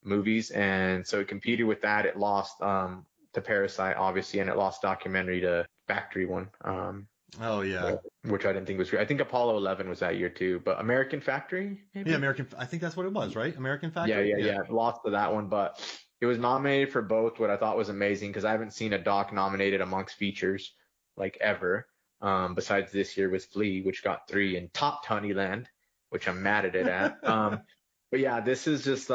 movies, and so it competed with that. It lost to Parasite, obviously, and it lost documentary to Factory one. Oh yeah. Which I didn't think was great. I think Apollo 11 was that year too, but American Factory, maybe? Yeah, I think that's what it was, right? American Yeah, Factory? yeah. Lost to that one, but it was nominated for both, what I thought was amazing because I haven't seen a doc nominated amongst features like ever. Besides this year was Flea, which got 3, and topped Honeyland, which I'm mad at it at. But yeah, this is just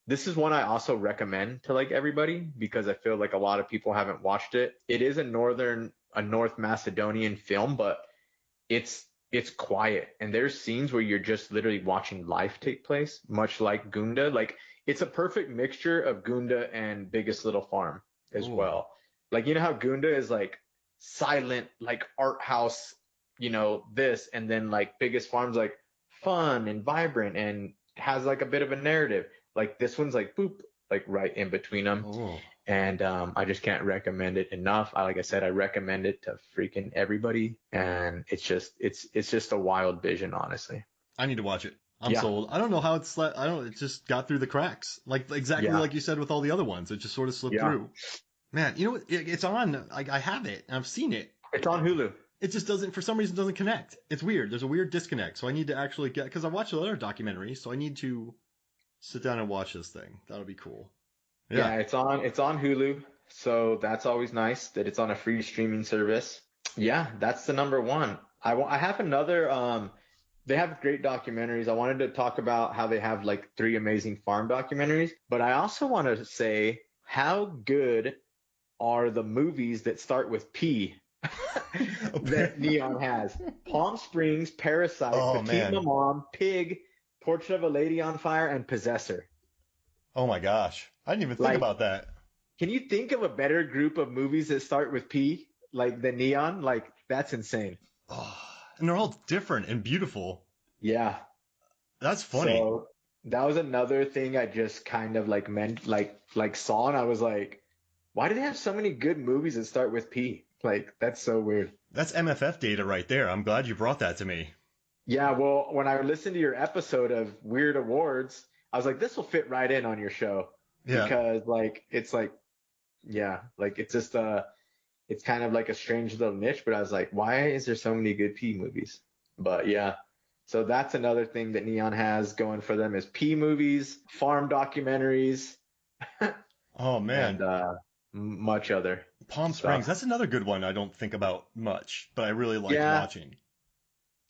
this is one I also recommend to like everybody because I feel like a lot of people haven't watched it. It is a North Macedonian film, but it's quiet, and there's scenes where you're just literally watching life take place, much like Gunda. Like it's a perfect mixture of Gunda and Biggest Little Farm as Ooh. well. Like you know how Gunda is like silent, like art house, this, and then like Biggest Farm's like fun and vibrant and has like a bit of a narrative. Like this one's like boop, like right in between them. Oh. And I just can't recommend it enough. Like I said, I recommend it to freaking everybody, and it's just a wild vision, honestly. I need to watch it. I'm sold. I don't know how it just got through the cracks. Like exactly like you said with all the other ones. It just sort of slipped through. Man, you know what? It's on. I have it. I've seen it. It's on Hulu. It just doesn't, for some reason, doesn't connect. It's weird. There's a weird disconnect. So I need to actually because I watched other documentaries, so I need to sit down and watch this thing. That'll be cool. Yeah, it's on Hulu. So that's always nice that it's on a free streaming service. Yeah, that's the number one. I have another, they have great documentaries. I wanted to talk about how they have like 3 amazing farm documentaries, but I also want to say how good are the movies that start with P that Neon has. Palm Springs, Parasite, Petite Maman, Pig, Portrait of a Lady on Fire, and Possessor. Oh my gosh. I didn't even think about that. Can you think of a better group of movies that start with P, like the Neon? Like, that's insane. Oh, and they're all different and beautiful. Yeah. That's funny. So that was another thing I just kind of like saw, and I was like, why do they have so many good movies that start with P? Like, that's so weird. That's MFF data right there. I'm glad you brought that to me. Yeah, well, when I listened to your episode of Weird Awards, I was like, this will fit right in on your show. Yeah. Because it's just it's kind of like a strange little niche, but I was like, why is there so many good P movies? But yeah. So that's another thing that Neon has going for them is P movies, farm documentaries. Oh man. And much other. Palm Springs, that's another good one I don't think about much, but I really like watching.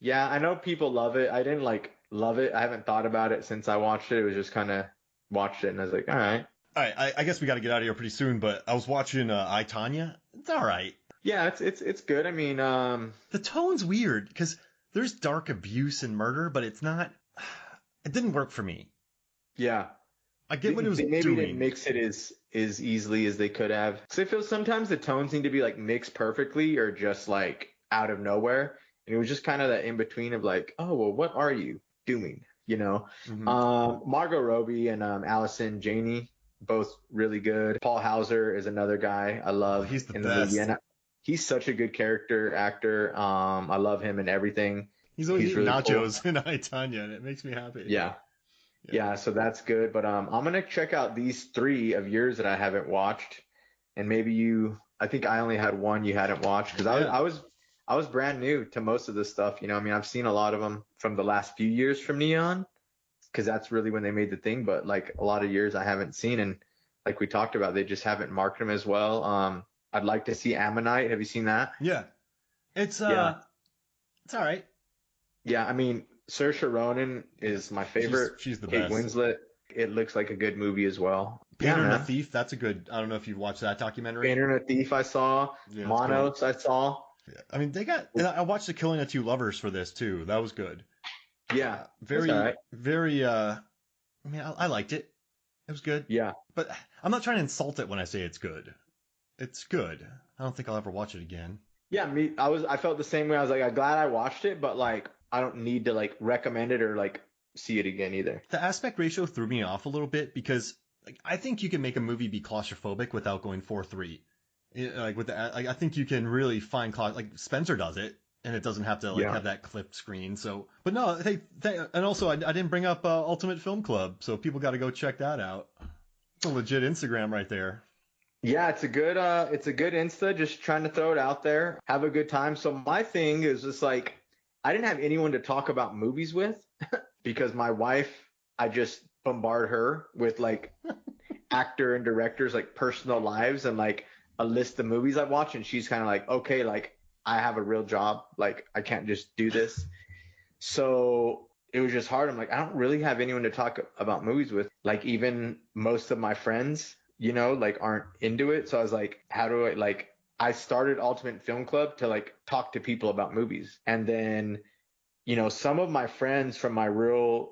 Yeah, I know people love it. I didn't love it. I haven't thought about it since I watched it. It was just kind of watched it and I was like, all right. All right, I guess we got to get out of here pretty soon, but I was watching I, Tonya. It's all right. Yeah, it's good. I mean, the tone's weird because there's dark abuse and murder, but it's not. It didn't work for me. Yeah. I get what it was doing. Maybe doing. Didn't mix it as easily as they could have. Because I feel sometimes the tones need to be like mixed perfectly or just like out of nowhere. And it was just kind of that in between of like, oh, well, what are you doing? Mm-hmm. Margot Robbie and Allison Janney, both really good. Paul Hauser is another guy I love. He's the best. And he's such a good character actor. I love him in everything. He's always eating really nachos in I, Tonya, and it makes me happy. Yeah, so that's good. But I'm going to check out these 3 of yours that I haven't watched. And maybe I think I only had one you hadn't watched because I was brand new to most of this stuff. I mean, I've seen a lot of them from the last few years from Neon because that's really when they made the thing. But like a lot of years I haven't seen. And like we talked about, they just haven't marked them as well. I'd like to see Ammonite. Have you seen that? Yeah. It's all right. Yeah, I mean, Saoirse Ronan is my favorite. She's the Kate best. Winslet. It looks like a good movie as well. Painter and a Thief. That's a good. I don't know if you've watched that documentary. Painter and a Thief. I saw. Yeah, Monos. Cool. I saw. Yeah. I mean, I watched The Killing of Two Lovers for this too. That was good. Yeah. Very. I mean, I liked it. It was good. Yeah. But I'm not trying to insult it when I say it's good. It's good. I don't think I'll ever watch it again. Yeah, I felt the same way. I was like, I'm glad I watched it, but like, I don't need to like recommend it or like see it again either. The aspect ratio threw me off a little bit because like I think you can make a movie be claustrophobic without going 4:3. Like I think you can really find like Spencer does it, and it doesn't have to have that clipped screen. So, but no, and also I didn't bring up Ultimate Film Club, so people got to go check that out. It's a legit Instagram right there. Yeah, it's a good Insta, just trying to throw it out there, have a good time. So my thing is just like I didn't have anyone to talk about movies with because my wife, I just bombard her with like actor and directors like personal lives and like a list of movies I've watched, and she's kind of like, okay, like I have a real job, like I can't just do this. So it was just hard. I'm like, I don't really have anyone to talk about movies with. Like even most of my friends, like aren't into it. So I was like, how do I like I started Ultimate Film Club to like talk to people about movies. And then, some of my friends from my world,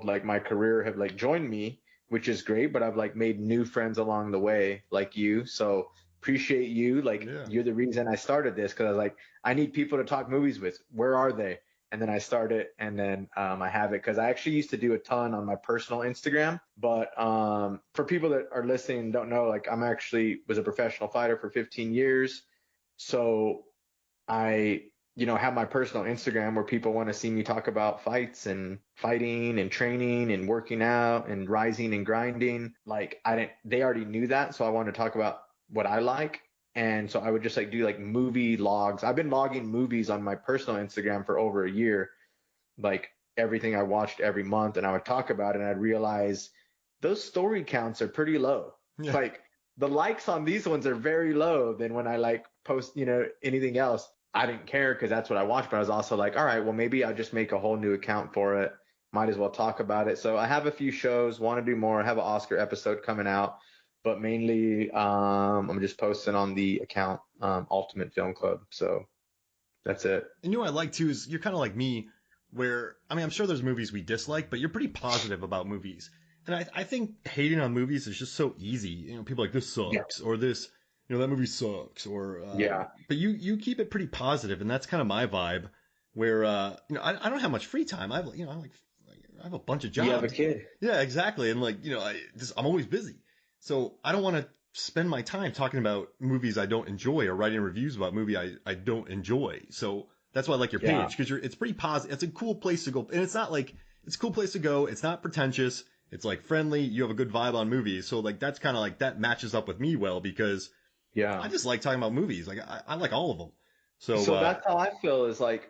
like my career have like joined me, which is great, but I've like made new friends along the way, like you. So appreciate you. Like Yeah. you're the reason I started this because I was like, I need people to talk movies with. Where are they? And then I started, and then I have it because I actually used to do a ton on my personal Instagram. But for people that are listening and don't know, like I'm actually was a professional fighter for 15 years. So I, have my personal Instagram where people want to see me talk about fights and fighting and training and working out and rising and grinding. Like they already knew that. So I wanted to talk about what I like. And so I would just like do like movie logs. I've been logging movies on my personal Instagram for over a year, like everything I watched every month. And I would talk about it and I'd realize those story counts are pretty low. Yeah. Like the likes on these ones are very low than when I like post, anything else. I didn't care because that's what I watched, but I was also like, all right, well, maybe I'll just make a whole new account for it. Might as well talk about it. So I have a few shows, want to do more. I have an Oscar episode coming out, but mainly I'm just posting on the account Ultimate Film Club. So that's it. And what I like too is you're kind of like me, where I mean I'm sure there's movies we dislike, but you're pretty positive about movies. And I think hating on movies is just so easy. People are like this Yeah. sucks or this, that movie sucks or Yeah. but you keep it pretty positive, and that's kind of my vibe. Where I don't have much free time. I have a bunch of You have a jobs. kid. Yeah, exactly. And I'm always busy, so I don't want to spend my time talking about movies I don't enjoy or writing reviews about movie I don't enjoy. So that's why I like your Yeah. page because it's pretty positive. It's a cool place to go, and it's not like it's a cool place to go. It's not pretentious. It's like friendly. You have a good vibe on movies, so like that's kind of like that matches up with me well because I Yeah. just like talking about movies. Like I like all of them. So So that's how I feel is like,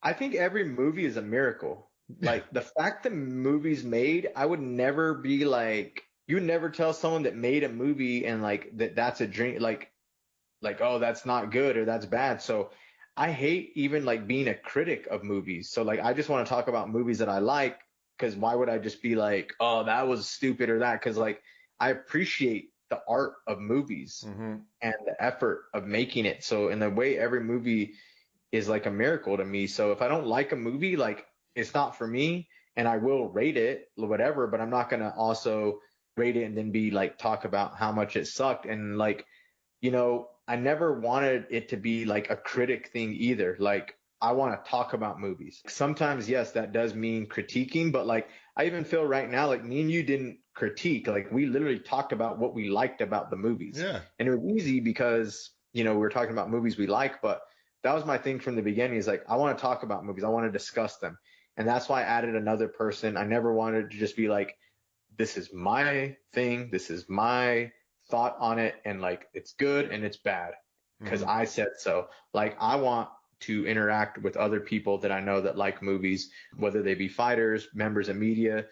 I think every movie is a miracle. Like the fact that movies made, I would never be like, you would never tell someone that made a movie and like that's a dream, like, oh, that's not good or that's bad. So I hate even like being a critic of movies. So like, I just want to talk about movies that I like because why would I just be like, oh, that was stupid or that? Because like, I appreciate the art of movies hmm and the effort of making it. So in the way every movie is like a miracle to me. So if I don't like a movie, like it's not for me and I will rate it, whatever, but I'm not going to also rate it and then be like, talk about how much it sucked. And like, I never wanted it to be like a critic thing either. Like I want to talk about movies. Sometimes, yes, that does mean critiquing, but like I even feel right now, like me and you didn't critique. Like we literally talked about what we liked about the movies. yeah. And it was easy because, we were talking about movies we like, but that was my thing from the beginning is like, I want to talk about movies. I want to discuss them. And that's why I added another person. I never wanted to just be like, this is my thing. This is my thought on it. And like, it's good and it's bad because hmm I said so. Like, I want to interact with other people that I know that like movies, whether they be fighters, members of media,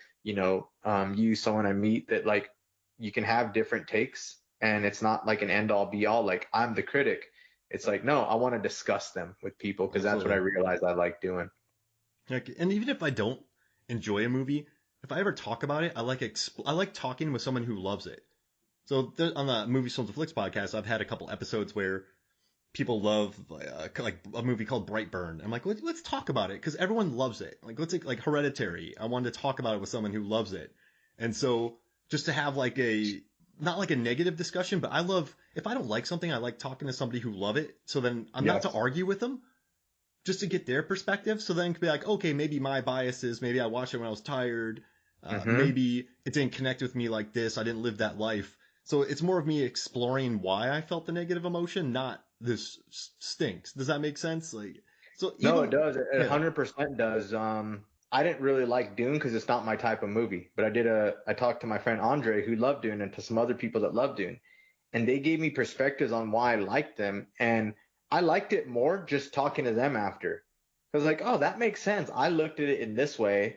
someone I meet that like you can have different takes and it's not like an end all be all. Like I'm the critic. It's like, no, I want to discuss them with people because that's what I Absolutely. realized I like doing. Like, and even if I don't enjoy a movie, if I ever talk about it, I like talking with someone who loves it. So on the Movie Sold to Flicks podcast, I've had a couple episodes where people love like a movie called Brightburn. I'm like, let's talk about it because everyone loves it. Like let's like Hereditary. I wanted to talk about it with someone who loves it, and so just to have like a not like a negative discussion, but I love if I don't like something, I like talking to somebody who love it. So then I'm not to Yes. argue with them, just to get their perspective. So then it could be like, okay, maybe my biases, maybe I watched it when I was tired. Mm-hmm. Maybe it didn't connect with me like this. I didn't live that life. So it's more of me exploring why I felt the negative emotion, not this stinks. Does that make sense? Like, so No, it even, does. It yeah, 100% does. I didn't really like Dune because it's not my type of movie. But I talked to my friend Andre who loved Dune and to some other people that loved Dune, and they gave me perspectives on why I liked them, and I liked it more just talking to them after. I was like, oh, that makes sense. I looked at it in this way,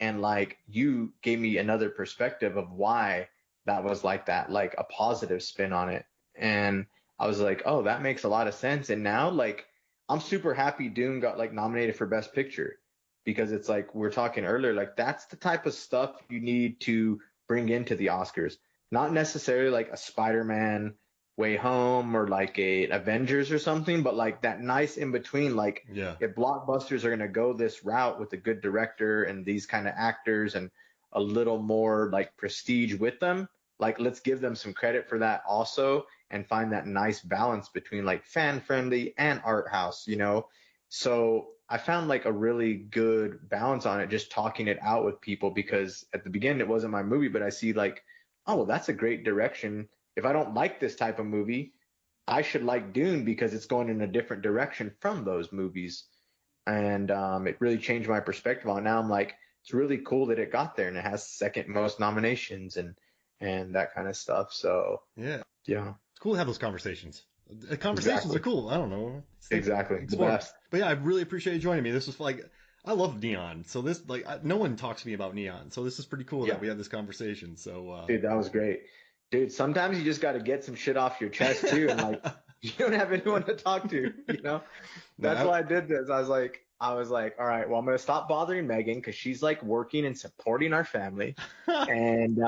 and like you gave me another perspective of why that was like that, like a positive spin on it. And I was like, oh, that makes a lot of sense. And now like I'm super happy Dune got like nominated for Best Picture because it's like we were talking earlier, like that's the type of stuff you need to bring into the Oscars. Not necessarily like a Spider-Man Way Home or like a Avengers or something, but like that nice in between. Like Yeah. if blockbusters are gonna go this route with a good director and these kind of actors and a little more like prestige with them, like let's give them some credit for that also and find that nice balance between like fan friendly and art house, you know? So I found like a really good balance on it, just talking it out with people because at the beginning it wasn't my movie, but I see like, oh, well, that's a great direction. If I don't like this type of movie, I should like Dune because it's going in a different direction from those movies. And it really changed my perspective on it. Now I'm like, it's really cool that it got there and it has second most nominations and that kind of stuff. So Yeah. yeah, It's cool to have those conversations. Conversations are exactly. cool. I don't know. Exactly. The Explore. best. But yeah, I really appreciate you joining me. This was like, I love neon. So this, like, no one talks to me about neon. So this is pretty cool that Yeah. we had this conversation. So, Dude, that was great. Dude, sometimes you just got to get some shit off your chest too. And like, you don't have anyone to talk to, you know? That's no, why I did this. I was like, all right, well, I'm going to stop bothering Megan because she's like working and supporting our family. And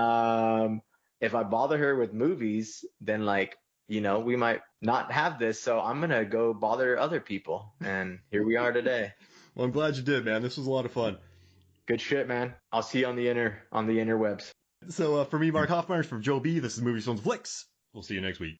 if I bother her with movies, then like, you know, we might not have this. So I'm going to go bother other people. And here we are today. well, I'm glad you did, man. This was a lot of fun. Good shit, man. I'll see you on the interwebs. So for me, Mark Hoffmeyer, from Joe B, this is Movies, Films, Flicks. We'll see you next week.